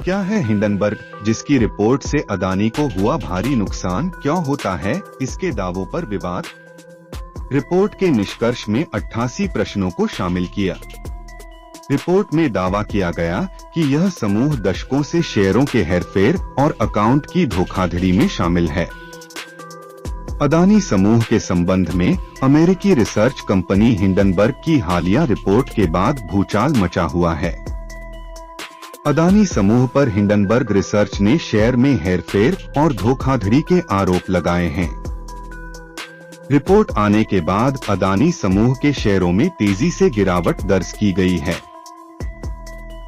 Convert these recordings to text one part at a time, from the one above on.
क्या है हिंडनबर्ग, जिसकी रिपोर्ट से अदानी को हुआ भारी नुकसान? क्यों होता है इसके दावों पर विवाद? रिपोर्ट के निष्कर्ष में 88 प्रश्नों को शामिल किया। रिपोर्ट में दावा किया गया कि यह समूह दशकों से शेयरों के हेरफेर और अकाउंट की धोखाधड़ी में शामिल है। अदानी समूह के संबंध में अमेरिकी रिसर्च कंपनी हिंडनबर्ग की हालिया रिपोर्ट के बाद भूचाल मचा हुआ है। अदानी समूह पर हिंडनबर्ग रिसर्च ने शेयर में हेरफेर और धोखाधड़ी के आरोप लगाए हैं। रिपोर्ट आने के बाद अदानी समूह के शेयरों में तेजी से गिरावट दर्ज की गई है।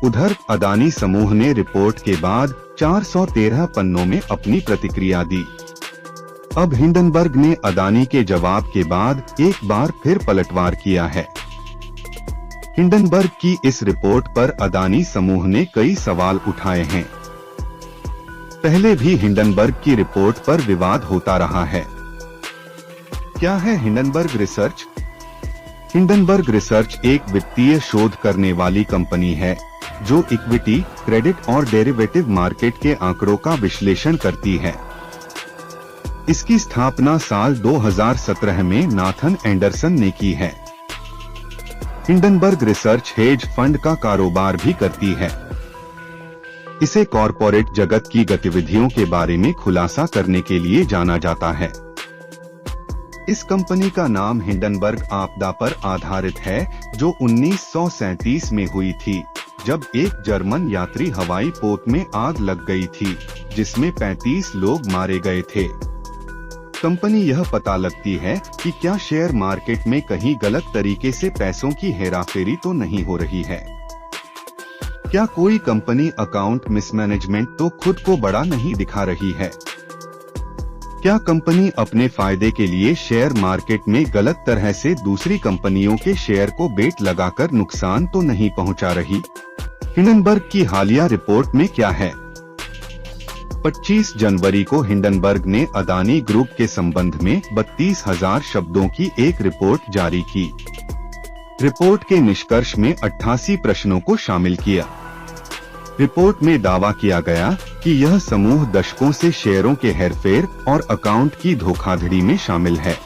उधर अदानी समूह ने रिपोर्ट के बाद 413 पन्नों में अपनी प्रतिक्रिया दी। अब हिंडनबर्ग ने अदानी के जवाब के बाद एक बार फिर पलटवार किया है। हिंडनबर्ग की इस रिपोर्ट पर अदानी समूह ने कई सवाल उठाए हैं। पहले भी हिंडनबर्ग की रिपोर्ट पर विवाद होता रहा है। क्या है हिंडनबर्ग रिसर्च? हिंडनबर्ग रिसर्च एक वित्तीय शोध करने वाली कंपनी है जो इक्विटी, क्रेडिट और डेरिवेटिव मार्केट के आंकड़ों का विश्लेषण करती है। इसकी स्थापना साल 2017 में नाथन एंडरसन ने की है। हिंडनबर्ग रिसर्च हेज फंड का कारोबार भी करती है। इसे कॉरपोरेट जगत की गतिविधियों के बारे में खुलासा करने के लिए जाना जाता है। इस कंपनी का नाम हिंडनबर्ग आपदा पर आधारित है जो 1937 में हुई थी, जब एक जर्मन यात्री हवाई पोत में आग लग गई थी, जिसमें 35 लोग मारे गए थे। कंपनी यह पता लगती है कि क्या शेयर मार्केट में कहीं गलत तरीके से पैसों की हेराफेरी तो नहीं हो रही है। क्या कोई कंपनी अकाउंट मिसमैनेजमेंट तो खुद को बड़ा नहीं दिखा रही है। क्या कंपनी अपने फायदे के लिए शेयर मार्केट में गलत तरह से दूसरी कंपनियों के शेयर को बेट लगाकर नुकसान तो नहीं पहुंचा रही। हिंडनबर्ग की हालिया रिपोर्ट में क्या है? 25 जनवरी को हिंडनबर्ग ने अदानी ग्रुप के संबंध में 32,000 शब्दों की एक रिपोर्ट जारी की। रिपोर्ट के निष्कर्ष में 88 प्रश्नों को शामिल किया। रिपोर्ट में दावा किया गया कि यह समूह दशकों से शेयरों के हेरफेर और अकाउंट की धोखाधड़ी में शामिल है।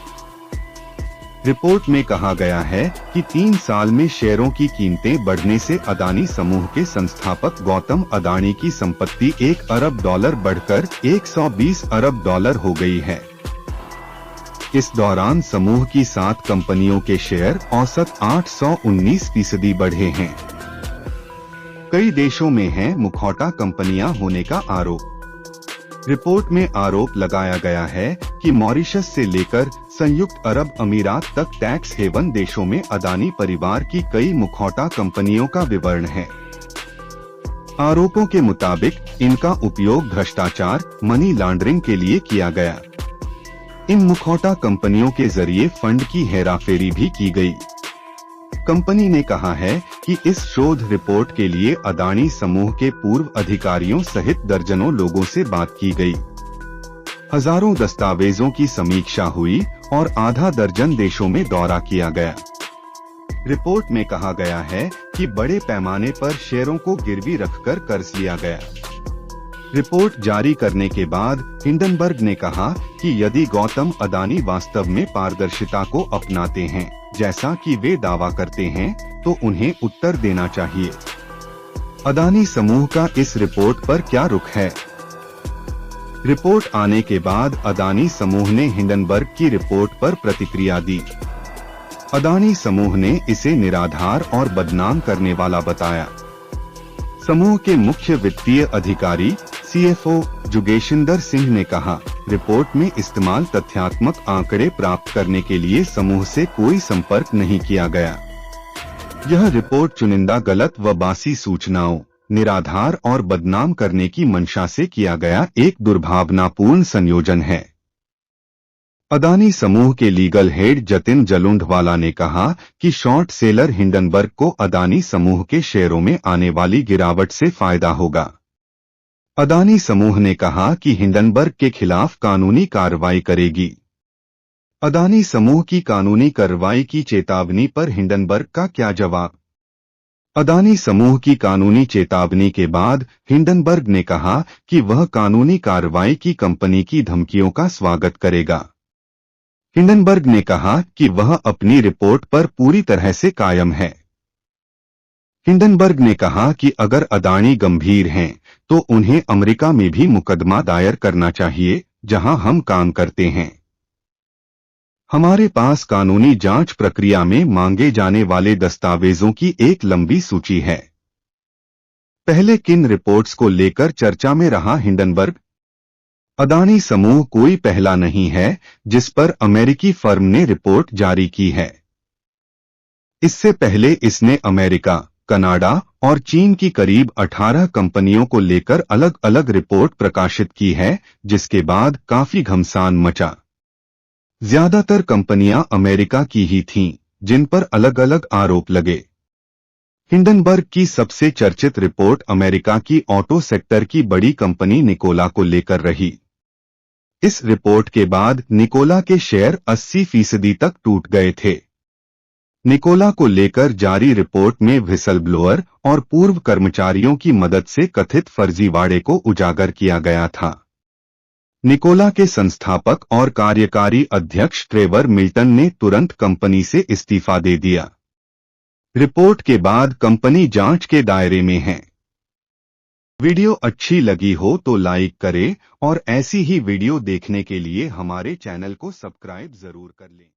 रिपोर्ट में कहा गया है कि 3 साल में शेयरों की कीमतें बढ़ने से अदानी समूह के संस्थापक गौतम अदानी की संपत्ति $1 अरब बढ़कर $120 अरब हो गई है। इस दौरान समूह की 7 कंपनियों के शेयर औसत 819% बढ़े हैं। कई देशों में है मुखौटा कंपनियां होने का आरोप। रिपोर्ट में आरोप लगाया गया है कि मॉरिशस से लेकर संयुक्त अरब अमीरात तक टैक्स हेवन देशों में अदानी परिवार की कई मुखौटा कंपनियों का विवरण है। आरोपों के मुताबिक इनका उपयोग भ्रष्टाचार, मनी लॉन्ड्रिंग के लिए किया गया। इन मुखौटा कंपनियों के जरिए फंड की हेराफेरी भी की गई। कंपनी ने कहा है कि इस शोध रिपोर्ट के लिए अदानी समूह के पूर्व अधिकारियों सहित दर्जनों लोगों से बात की गई। हजारों दस्तावेजों की समीक्षा हुई और आधा दर्जन देशों में दौरा किया गया। रिपोर्ट में कहा गया है कि बड़े पैमाने पर शेयरों को गिरवी रखकर कर्ज लिया गया। रिपोर्ट जारी करने के बाद हिंडनबर्ग ने कहा कि यदि गौतम अदानी वास्तव में पारदर्शिता को अपनाते हैं, जैसा कि वे दावा करते हैं, तो उन्हें उत्तर देना चाहिए। अदानी समूह का इस रिपोर्ट पर क्या रुख है? रिपोर्ट आने के बाद अदानी समूह ने हिंडनबर्ग की रिपोर्ट पर प्रतिक्रिया दी। अदानी समूह ने इसे निराधार और बदनाम करने वाला बताया। समूह के मुख्य वित्तीय अधिकारी CFO जुगेशिंदर सिंह ने कहा, रिपोर्ट में इस्तेमाल तथ्यात्मक आंकड़े प्राप्त करने के लिए समूह से कोई संपर्क नहीं किया गया। यह रिपोर्ट चुनिंदा गलत व बासी सूचनाओं, निराधार और बदनाम करने की मंशा से किया गया एक दुर्भावनापूर्ण संयोजन है। अदानी समूह के लीगल हेड जतिन जलुंढवाला ने कहा कि शॉर्ट सेलर हिंडनबर्ग को अदानी समूह के शेयरों में आने वाली गिरावट से फायदा होगा। अदानी समूह ने कहा कि हिंडनबर्ग के खिलाफ कानूनी कार्रवाई करेगी। अदानी समूह की कानूनी कार्रवाई की चेतावनी पर हिंडनबर्ग का क्या जवाब? अदानी समूह की कानूनी चेतावनी के बाद हिंडनबर्ग ने कहा कि वह कानूनी कार्रवाई की कंपनी की धमकियों का स्वागत करेगा। हिंडनबर्ग ने कहा कि वह अपनी रिपोर्ट पर पूरी तरह से कायम है। हिंडनबर्ग ने कहा कि अगर अदानी गंभीर हैं, तो उन्हें अमेरिका में भी मुकदमा दायर करना चाहिए, जहां हम काम करते हैं। हमारे पास कानूनी जांच प्रक्रिया में मांगे जाने वाले दस्तावेजों की एक लंबी सूची है। पहले किन रिपोर्ट्स को लेकर चर्चा में रहा हिंडनबर्ग? अदानी समूह कोई पहला नहीं है जिस पर अमेरिकी फर्म ने रिपोर्ट जारी की है। इससे पहले इसने अमेरिका, कनाडा और चीन की करीब 18 कंपनियों को लेकर अलग अलग रिपोर्ट प्रकाशित की है, जिसके बाद काफी घमसान मचा। ज्यादातर कंपनियां अमेरिका की ही थीं, जिन पर अलग अलग आरोप लगे। हिंडनबर्ग की सबसे चर्चित रिपोर्ट अमेरिका की ऑटो सेक्टर की बड़ी कंपनी निकोला को लेकर रही। इस रिपोर्ट के बाद निकोला के शेयर 80% तक टूट गए थे। निकोला को लेकर जारी रिपोर्ट में व्हिसल ब्लोअर और पूर्व कर्मचारियों की मदद से कथित फर्जीवाड़े को उजागर किया गया था। निकोला के संस्थापक और कार्यकारी अध्यक्ष ट्रेवर मिल्टन ने तुरंत कंपनी से इस्तीफा दे दिया। रिपोर्ट के बाद कंपनी जांच के दायरे में है। वीडियो अच्छी लगी हो तो लाइक करें और ऐसी ही वीडियो देखने के लिए हमारे चैनल को सब्सक्राइब जरूर कर लें।